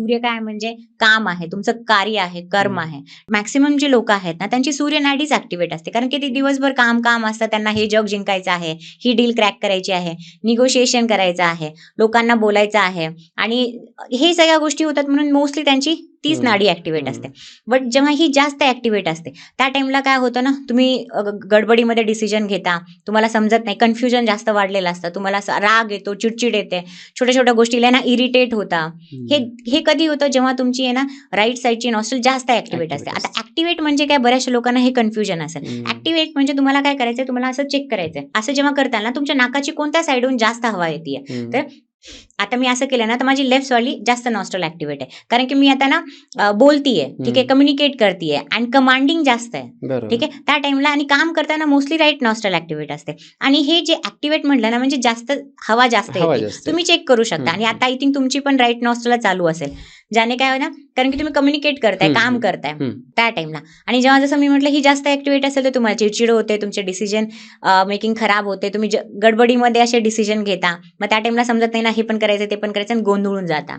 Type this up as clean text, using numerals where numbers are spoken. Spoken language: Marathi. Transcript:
सूर्य काय म्हणजे काम आहे, तुमचं कार्य आहे, कर्म आहे. मॅक्सिमम जे लोक आहेत ना, त्यांची सूर्य नाडीच ऍक्टिव्हेट असते, कारण की ते दिवसभर काम असतं, त्यांना हे जग जिंकायचं आहे, ही डील क्रॅक करायची आहे, निगोशिएशन करायचं आहे, लोकांना बोलायचं आहे, आणि हे सगळ्या गोष्टी होतात, म्हणून मोस्टली त्यांची तीच नाडी ऍक्टिव्हेट असते. बट जेव्हा ही जास्त ऍक्टिव्हेट असते, त्या टाइमला काय होतं ना, तुम्ही गडबडीमध्ये डिसिजन घेता, तुम्हाला समजत नाही, कन्फ्युजन जास्त वाढलेलं असतं, तुम्हाला राग येतो, चिडचिड येते, छोट्या छोट्या गोष्टीला ना इरिटेट होता. हे कधी होतं, जेव्हा तुमची आहे ना राईट साईडची नॉस्ट्रल जास्त ऍक्टिव्हेट असते. आता ऍक्टिव्हेट म्हणजे काय, बऱ्याचशा लोकांना हे कन्फ्युजन असेल. ऍक्टिव्हेट म्हणजे तुम्हाला काय करायचंय, तुम्हाला असं चेक करायचंय, असं जेव्हा करताल ना, तुमच्या नाकाची कोणत्या साईडहून जास्त हवा येते. तर आता मी असं केलं ना, तर माझी लेफ्ट वाली जास्त नॉस्ट्रल ऍक्टिव्हेट आहे, कारण की मी आता ना बोलतीये, ठीक आहे, कम्युनिकेट करतीये, आणि कमांडिंग जास्त आहे, ठीक आहे, त्या टाइमला. आणि काम करताना मोस्टली राईट नॉस्ट्रल ऍक्टिव्हेट असते. आणि हे जे ऍक्टिव्हेट म्हटलं ना, म्हणजे जास्त हवा जास्त येते, तुम्ही चेक करू शकता. आणि आता आय थिंक तुमची पण राईट नॉस्ट्रल चालू असेल, ज्याने काय ना, कारण की तुम्ही कम्युनिकेट करताय, काम करताय त्या टाइमला. आणि जेव्हा जसं मी म्हटलं ही जास्त ऍक्टिव्हेट असेल, तर तुम्हाला चिडचिड होते, तुमचे डिसिजन मेकिंग खराब होते, तुम्ही गडबडीमध्ये असे डिसिजन घेता, मग त्या टाइमला समजत नाही ना, हे पण करायचं ते पण करायचं, आणि गोंधळून जाता.